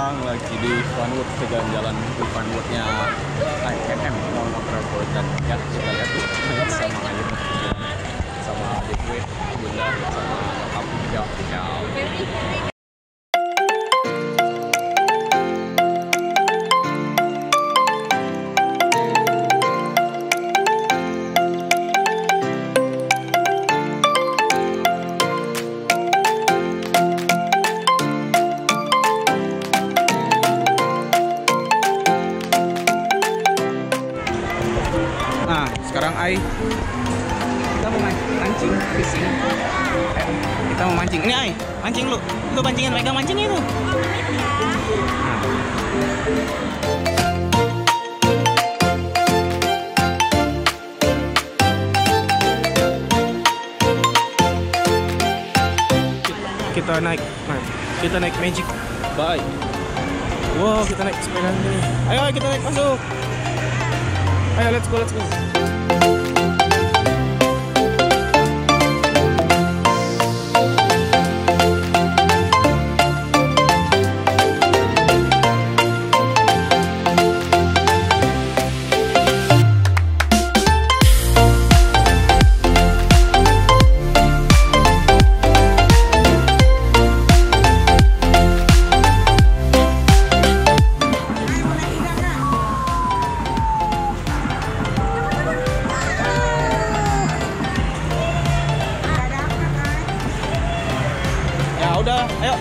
sekarang lagi di Funwood, jalan-jalan di Funwoodnya IKM mau Metropolitan. Ya kita lihat tuh sama ayah sama adik gue, bunda sama kamu juga. Nah, sekarang kita mau mancing fishing. Kita mau mancing. Ini mancing lu. Lu pancingin, pegang mancingnya itu. Kita naik magic. Bye. Wow, kita naik sepeda ini. Ayo kita naik, masuk. Ayo, let's go. Udah, ayo.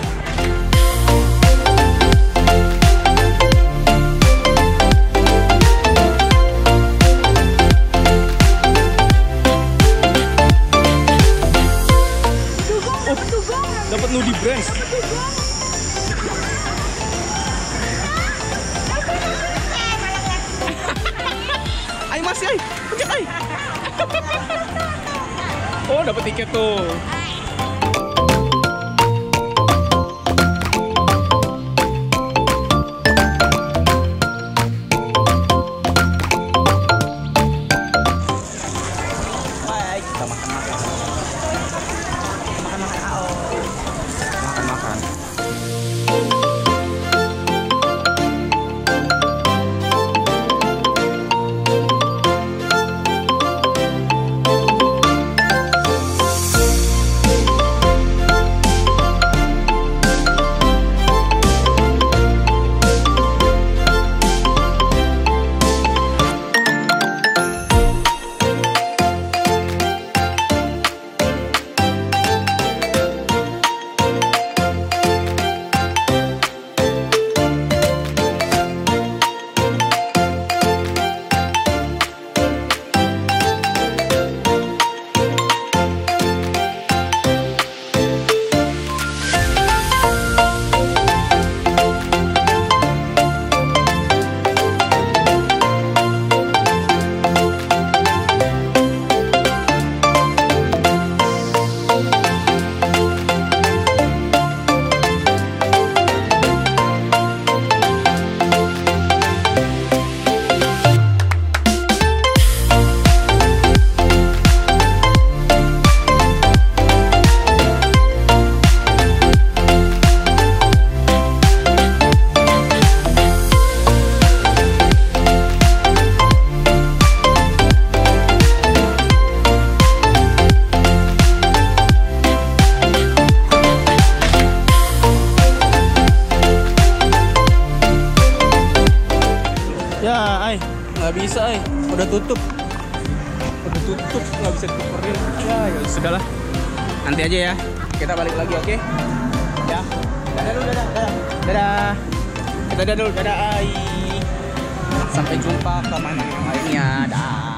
Dapat nudi branch. Ayo masih, pencet ay. Oh, dapat tiket tuh. Makan. Nggak bisa, udah tutup, nggak bisa ditukerin. Ya sudahlah, nanti aja ya, kita balik lagi, oke? Ya, dadah dulu, dadah. Kita dadah dulu, dadah. Sampai jumpa ke mana yang lainnya, dah.